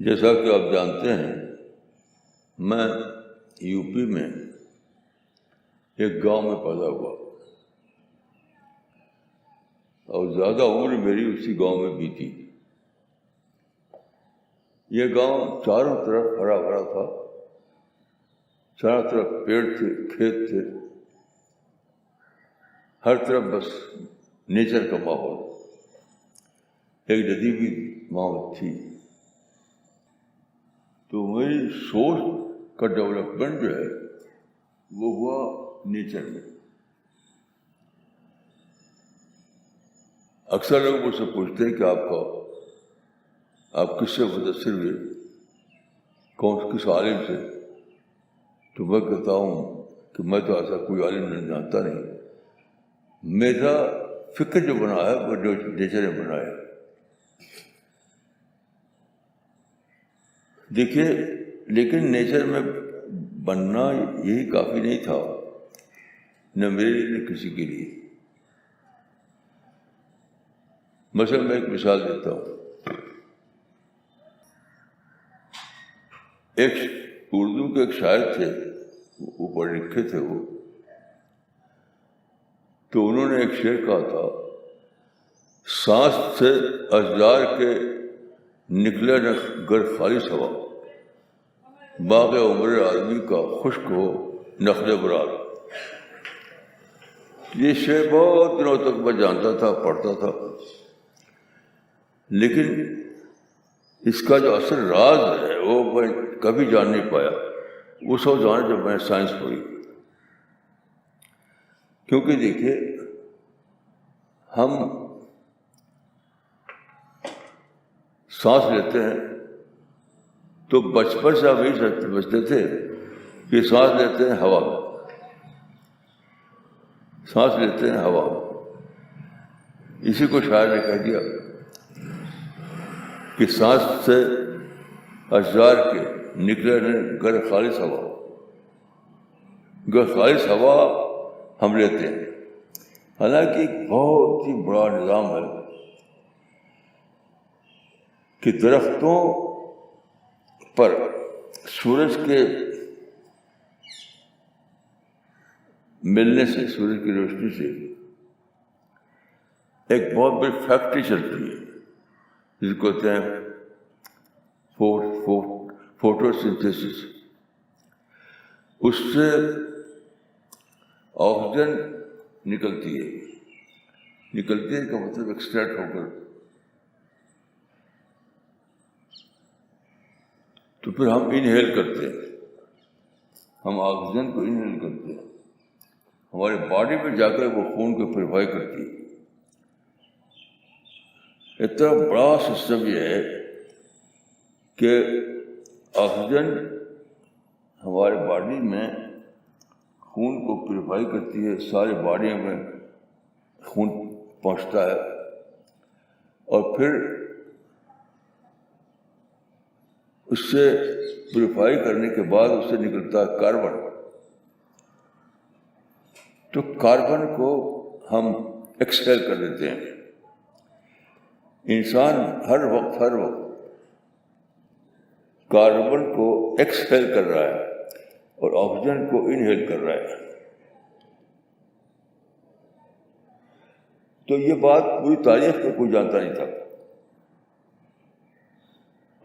جیسا کہ آپ جانتے ہیں، میں یو پی میں ایک گاؤں میں پیدا ہوا اور زیادہ عمر میری اسی گاؤں میں بیتی۔ یہ گاؤں چاروں طرف ہرا بھرا تھا، چاروں طرف پیڑ تھے، کھیت تھے، ہر طرف بس نیچر کا ماحول، ایک ندی بھی وہاں تھی۔ تو میری سوچ کا ڈیولپمنٹ جو ہے وہ ہوا نیچر میں۔ اکثر لوگ مجھ سے پوچھتے ہیں کہ آپ کس سے متاثر ہوئے، کس عالم سے؟ تو میں کہتا ہوں کہ میں تو ایسا کوئی عالم نہیں جانتا نہیں، میرا فکر جو بنا ہے وہ نیچر نے بنایا۔ دیکھیے، لیکن نیچر میں بننا یہی کافی نہیں تھا، نہ میرے لیے نہ کسی کے لیے۔ مثلا میں ایک مثال دیتا ہوں۔ ایک اردو کے ایک شاعر تھے، وہ پڑھے لکھے تھے وہ، تو انہوں نے ایک شعر کہا تھا، سانس سے اشجار کے نکلے نہ گر خالص ہوا، باغ عمر آدمی کا خشک ہو نخل برار۔ یہ شعر بہت دنوں تک میں جانتا تھا، پڑھتا تھا، لیکن اس کا جو اصل راز ہے وہ میں کبھی جان نہیں پایا۔ اس وقت جانا جب میں نے سائنس پڑھی، کیونکہ دیکھیے ہم سانس لیتے ہیں تو بچپن سے ہم یہی سمجھتے تھے کہ سانس لیتے ہیں ہوا میں، سانس لیتے ہیں ہوا میں۔ اسی کو شاعر نے کہہ دیا کہ سانس سے اشجار کے نکلے گر خالص ہوا، گر خالص ہوا ہم لیتے ہیں۔ حالانکہ ایک بہت ہی بڑا نظام ہے کہ درختوں پر سورج کے ملنے سے، سورج کی روشنی سے ایک بہت بڑی فیکٹری چلتی ہے جس کو کہتے ہیں فوٹو سنتھیسس۔ اس سے آکسیجن نکلتی ہے کا مطلب ایکسٹریکٹ ہو کر، تو پھر ہم انہیل کرتے ہیں، ہم آکسیجن کو انہیل کرتے ہیں، ہمارے باڈی میں جا کر وہ خون کو پیوریفائی کرتی ہے۔ اتنا بڑا سسٹم یہ ہے کہ آکسیجن ہمارے باڈی میں خون کو پیوریفائی کرتی ہے، سارے باڈی میں خون پہنچتا ہے، اور پھر اس سے پیوریفائی کرنے کے بعد اس سے نکلتا ہے کاربن۔ تو کاربن کو ہم ایکسپیل کر دیتے ہیں۔ انسان ہر وقت کاربن کو ایکسپیل کر رہا ہے اور آکسیجن کو انہیل کر رہا ہے۔ تو یہ بات پوری تاریخ میں کوئی جانتا نہیں تھا۔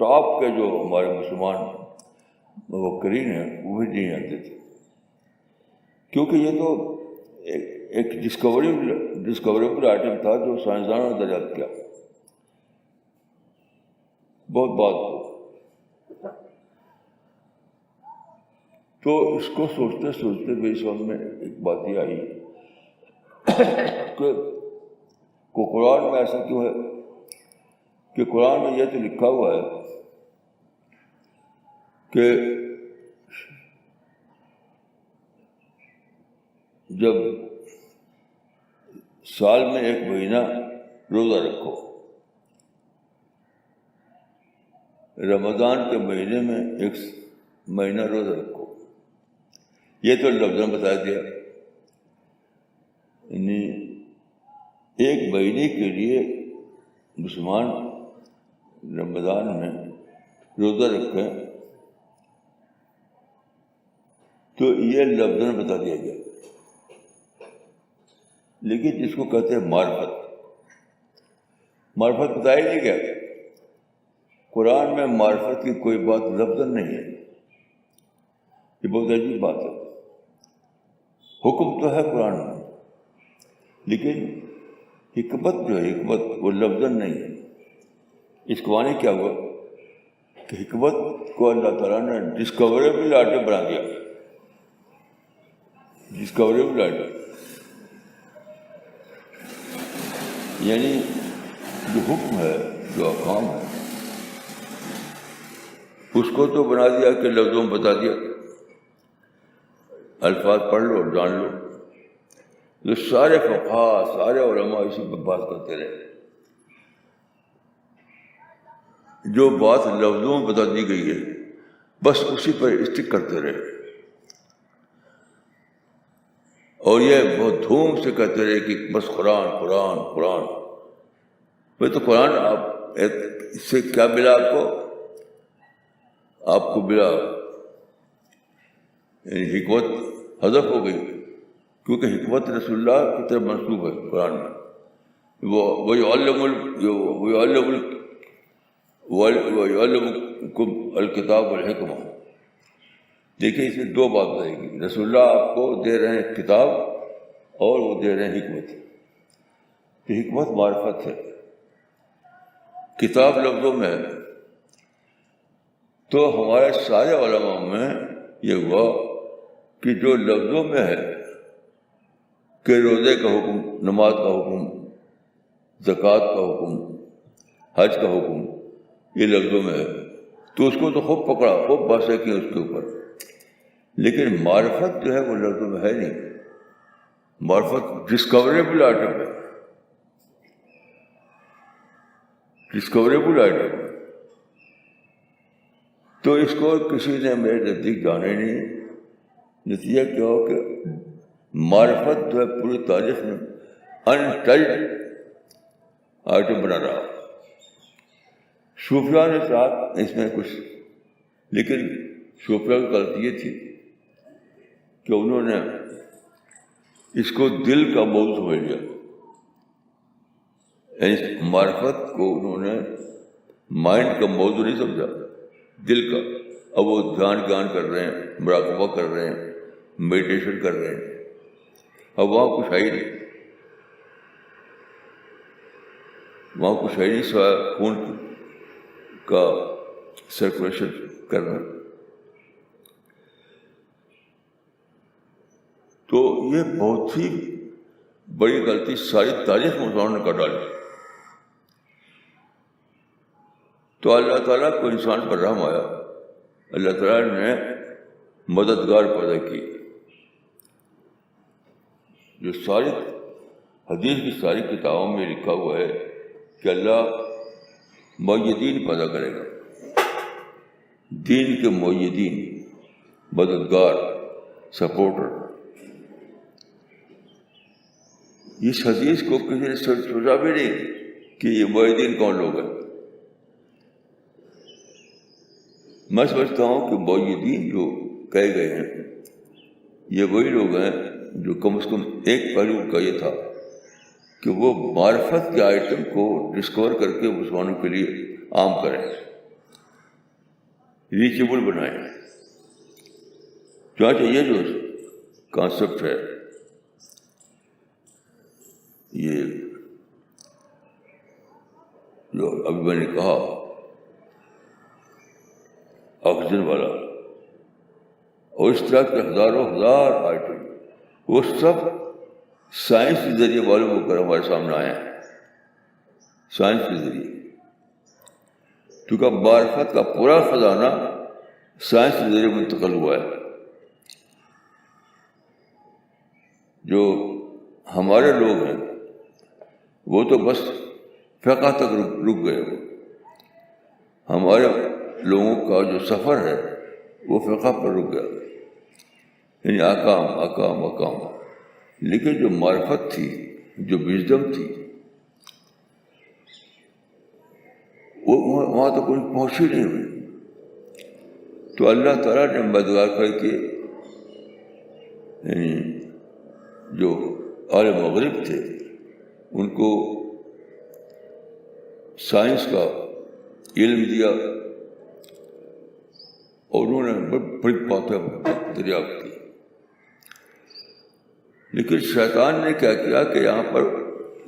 ٹاپ کے جو ہمارے مسلمان مفکرین ہیں وہ بھی نہیں جانتے تھے، کیونکہ یہ تو ایک ڈسکوریبل آئٹم تھا جو سائنسدانوں نے دریافت کیا بہت بات کو۔ تو اس کو سوچتے سوچتے میری سمجھ میں ایک بات یہ آئی کہ قرآن میں ایسا کیوں ہے کہ قرآن میں یہ تو لکھا ہوا ہے کہ جب سال میں ایک مہینہ روزہ رکھو، رمضان کے مہینے میں ایک مہینہ روزہ رکھو، یہ تو لفظ نے بتا دیا۔ یعنی ایک مہینے کے لیے مسلمان رمضان میں روزہ رکھیں، تو یہ لفظ میں بتا دیا گیا. لیکن جس کو کہتے ہیں معرفت بتایا نہیں گیا. قرآن میں معرفت کی کوئی بات لفظ نہیں ہے. یہ بہت عجیب بات ہے. حکم تو ہے قرآن میں، لیکن حکمت جو ہے حکمت وہ لفظ نہیں ہے. اس کو معنی کیا ہوا کہ حکمت کو اللہ تعالیٰ نے ڈسکوریبل آئٹم بنا دیا. ڈسکوریبل آئٹم یعنی جو حکم ہے، جو احکام ہے، اس کو تو بنا دیا کہ لفظوں میں بتا دیا. الفاظ پڑھ لو اور جان لو. جو سارے فقہا، سارے علماء اسی پہ بات کرتے رہے. جو بات لفظوں میں بتا دی گئی ہے بس اسی پر اسٹک کرتے رہے. اور یہ بہت دھوم سے کہتے رہے کہ بس قرآن قرآن قرآن. بھائی تو قرآن آپ اس سے کیا ملا آپ کو ملا یعنی حکمت حذف ہو گئی، کیونکہ حکمت رسول اللہ کی طرف منسوب ہے قرآن میں. وَيُعَلِّمُكُمُ الْكِتَابَ وَالْحِكْمَةَ. دیکھیے اس میں دو بات رہے گی. رسول اللہ آپ کو دے رہے ہیں کتاب اور وہ دے رہے ہیں حکمت. تو حکمت معرفت ہے. کتاب لفظوں میں ہے، تو ہمارے سارے علماء میں یہ ہوا کہ جو لفظوں میں ہے کہ روزے کا حکم، نماز کا حکم، زکوٰۃ کا حکم، حج کا حکم، یہ لفظوں میں ہے، تو اس کو تو خوب پکڑا، خوب بحثیں کی اس کے اوپر. لیکن معرفت جو ہے وہ لفظوں میں ہے نہیں. معرفت ڈسکوریبل آئٹم ہے. Discoverable item. تو اس کو کسی نے میرے نزدیک جانا ہی نہیں. نتیجہ کیا ہو کہ معرفت جو ہے پوری تاریخ میں انٹچڈ آئٹم بنا رہا. صوفیاء نے چاہا اس میں کچھ، لیکن صوفیاء کی غلطی یہ تھی کہ انہوں نے اس کو دل کا موضوع سمجھ لیا. یعنی معرفت کو انہوں نے مائنڈ کا موضوع نہیں سمجھا، دل کا. اب وہ دھیان کر رہے ہیں، مراقبہ کر رہے ہیں، میڈیٹیشن کر رہے ہیں. اب وہاں کچھ ہے ہی نہیں، وہاں کچھ ہے نہیں سوائے خون کا سرکولیشن کرنا. تو یہ بہت ہی بڑی غلطی ساری تاریخ مسلمانوں نے کر ڈالی. تو اللہ تعالیٰ کو انسان پر رحم آیا. اللہ تعالیٰ نے مددگار پیدا کی. جو ساری حدیث کی ساری کتابوں میں لکھا ہوا ہے کہ اللہ مؤیدین پیدا کرے گا. دین کے مؤیدین، مددگار، سپورٹر. اس حدیث کو کسی نے سوچا بھی نہیں کہ یہ مؤیدین کون لوگ ہیں. میں سمجھتا ہوں کہ مؤیدین جو کہے گئے ہیں یہ وہی لوگ ہیں جو کم از کم ایک پہلو کا یہ تھا کہ وہ معرفت کے آئٹم کو ڈسکور کر کے مسلمانوں کے لیے عام کریں، ریچیبل بنائیں. چنانچہ یہ جو کانسیپٹ ہے، یہ جو ابھی میں نے کہا آکسیجن والا، اور اس طرح کے ہزاروں ہزار آئٹم، وہ سب سائنس کے ذریعے معلوم ہو کر ہمارے سامنے آئے ہیں. سائنس کے ذریعے، کیونکہ معرفت کا پورا خزانہ سائنس کے ذریعے منتقل ہوا ہے. جو ہمارے لوگ ہیں وہ تو بس فقہ تک رک گئے. ہمارے لوگوں کا جو سفر ہے وہ فقہ پر رک گیا، یعنی احکام احکام احکام. لیکن جو معرفت تھی، جو وژڈم تھی، وہ وہاں تو کوئی پہنچ ہی نہیں ہوئی. تو اللہ تعالیٰ نے مددگار کر کے یعنی جو اہل مغرب تھے ان کو سائنس کا علم دیا اور انہوں نے بڑی باتیں دریافت کی. لیکن شیطان نے کیا کیا کہ یہاں پر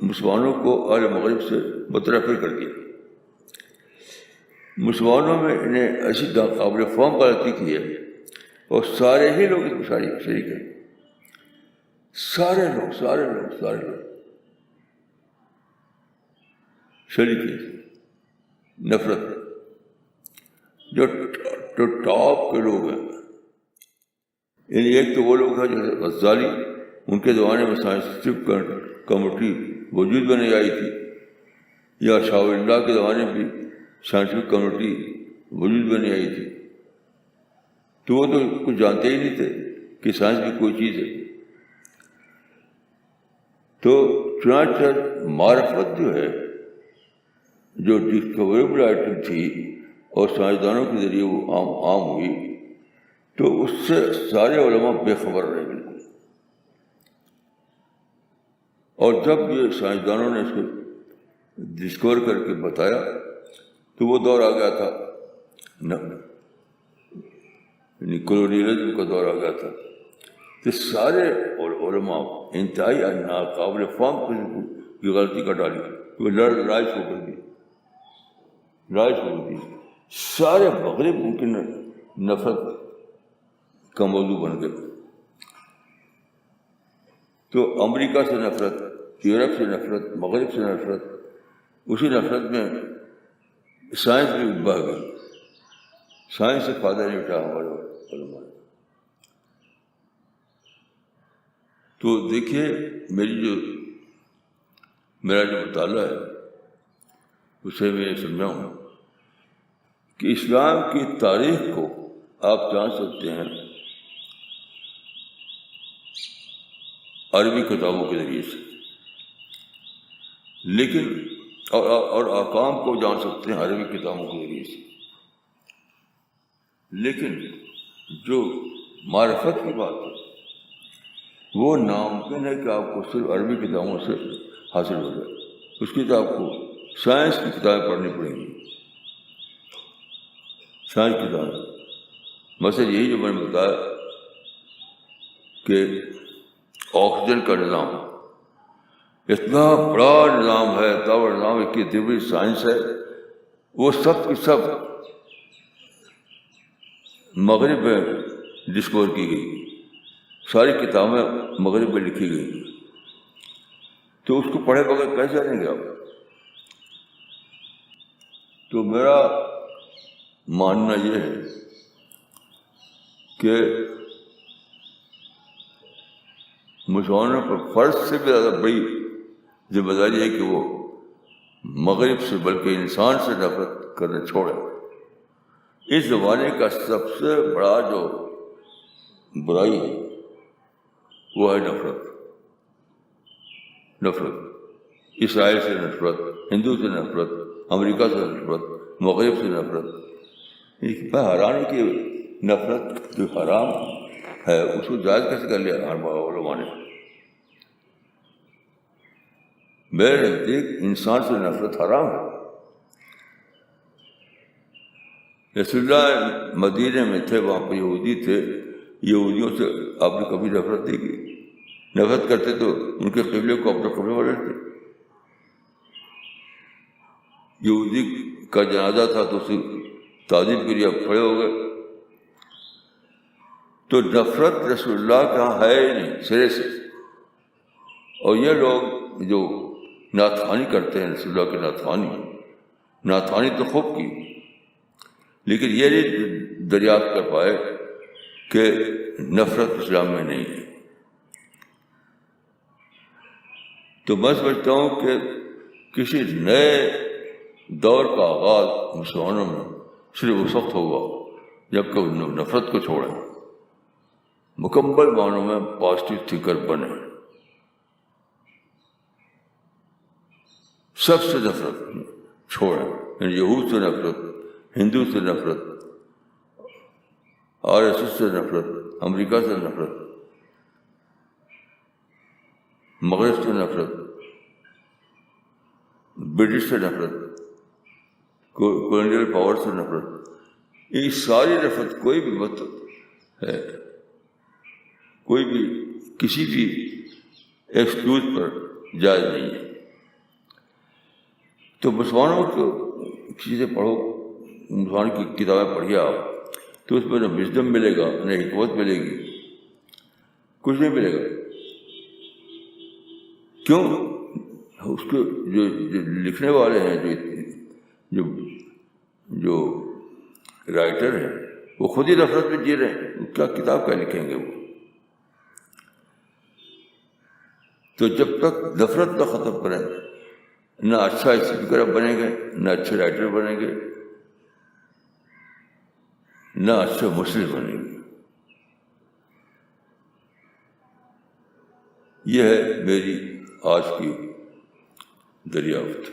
مسلمانوں کو اہل مغرب سے متنفر کر دیا. مسلمانوں میں انہیں ایسی قابل فہم غلطی کی ہے اور سارے ہی لوگ اس میں شریک ہیں. سارے لوگ شریک ہیں نفرت. جو ٹاپ کے لوگ ہیں یعنی ایک تو وہ لوگ ہیں جیسے غزالی، ان کے زمانے میں سائنٹیفک کمیٹی وجود میں نہیں آئی تھی، یا شاہ ولی اللہ کے زمانے میں بھی سائنٹیفک کمیٹی وجود میں نہیں آئی تھی، تو وہ تو کچھ جانتے ہی نہیں تھے کہ سائنس بھی کوئی چیز ہے. تو چنانچہ معرفت جو ہے، جو ڈسکوریبل آئٹم تھی اور سائنسدانوں کے ذریعے وہ عام ہوئی، تو اس سے سارے علماء بے خبر رہے بالکل. اور جب یہ سائنسدانوں نے اس کو ڈسکور کر کے بتایا تو وہ دور آ گیا تھا، کولونیلزم کا دور آ گیا تھا. تو سارے علماء انتہائی ناقابل فہم کی غلطی کا ڈالی، وہ رائج ہو کر دی. سارے مغرب ان کی نفرت کا موضوع بن گئے. تو امریکہ سے نفرت، یورپ سے نفرت، مغرب سے نفرت، اسی نفرت میں سائنس بھی بہہ گئی. سائنس سے فائدہ نہیں اٹھایا ہمارے علماء نے. تو دیکھیے میرا جو مطالعہ ہے اسے میں یہ سمجھاؤں کہ اسلام کی تاریخ کو آپ جان سکتے ہیں عربی کتابوں کے ذریعے سے، لیکن اور احکام کو جان سکتے ہیں عربی کتابوں کے ذریعے سے، لیکن جو معرفت کی بات ہے وہ ناممکن ہے کہ آپ کو صرف عربی کتابوں سے حاصل ہو جائے. اس کی تو آپ کو سائنس کی کتابیں پڑھنی پڑیں گی. سائنس کی کتابیں مثلا یہی جو میں نے بتایا کہ آکسیجن کا نظام اتنا بڑا نظام ہے، اتنا بڑا نظام ہے کہ اتنی سائنس ہے، وہ سب کی سب مغرب میں ڈسکور کی گئی. ساری کتابیں مغرب میں لکھی گئی. تو اس کو پڑھے بغیر کیسے جانیں گے آپ؟ تو میرا ماننا یہ ہے کہ مسلمانوں پر فرض سے بھی زیادہ بڑی ذمہ داری ہے کہ وہ مغرب سے بلکہ انسان سے نفرت کرنا چھوڑیں. اس زمانے کا سب سے بڑا جو برائی ہے وہ ہے نفرت. اسرائیل سے نفرت، ہندو سے نفرت، امریکہ سے نفرت، مغرب سے نفرت. حیران کی نفرت جو حرام ہے اس کو جائز کیسے کر لیا علماء نے؟ میرے نزدیک انسان سے نفرت حرام ہے. رسول اللہ مدینے میں تھے، وہاں پہ یہودی تھے، یہودیوں سے آپ نے کبھی نفرت نہیں کی؟ نفرت کرتے تو ان کے قبلے کو اپنے قبلے والے تھے. یہودی کا جنازہ تھا تو اسے تعظیم کے لیے آپ کھڑے ہو گئے. تو نفرت رسول اللہ کا ہے ہی نہیں سرے سے. اور یہ لوگ جو ناتخوانی کرتے ہیں رسول اللہ کی ناتخوانی تو خوب کی، لیکن یہ نہیں دریافت کر پائے کہ نفرت اسلام میں نہیں ہے. تو میں سمجھتا ہوں کہ کسی نئے دور کا آغاز مسلمانوں میں صرف اس وقت ہوگا جب کہ نفرت کو چھوڑیں، مکمل معنوں میں پازیٹیو تھنکر بنے. سب سے نفرت چھوڑیں، یعنی یہود سے نفرت، ہندو سے نفرت، RSS سے نفرت، امریکہ سے نفرت، مغرب سے نفرت، برٹش سے نفرت، کولونیل پاور سے نفرت، یہ ساری نفرت کوئی بھی مت ہے، کوئی بھی کسی بھی ایکسکیوز پر جائز نہیں ہے. تو مسلمانوں کو چیزیں پڑھو، مسلمان کی کتابیں پڑھیے آپ، تو اس میں نہ وژڈم ملے گا نہ حکمت ملے گی، کچھ نہیں ملے گا. کیوں؟ اس کے جو لکھنے والے ہیں، جو رائٹر ہیں، وہ خود ہی نفرت میں جی رہے ہیں، وہ کیا کتاب کیا لکھیں گے وہ؟ تو جب تک نفرت نہ ختم کریں، نہ اچھا اسپیکر بنیں گے، نہ اچھے رائٹر بنیں گے، نہ اچھے مسلم بنیں گے. یہ ہے میری آج کی دریافت.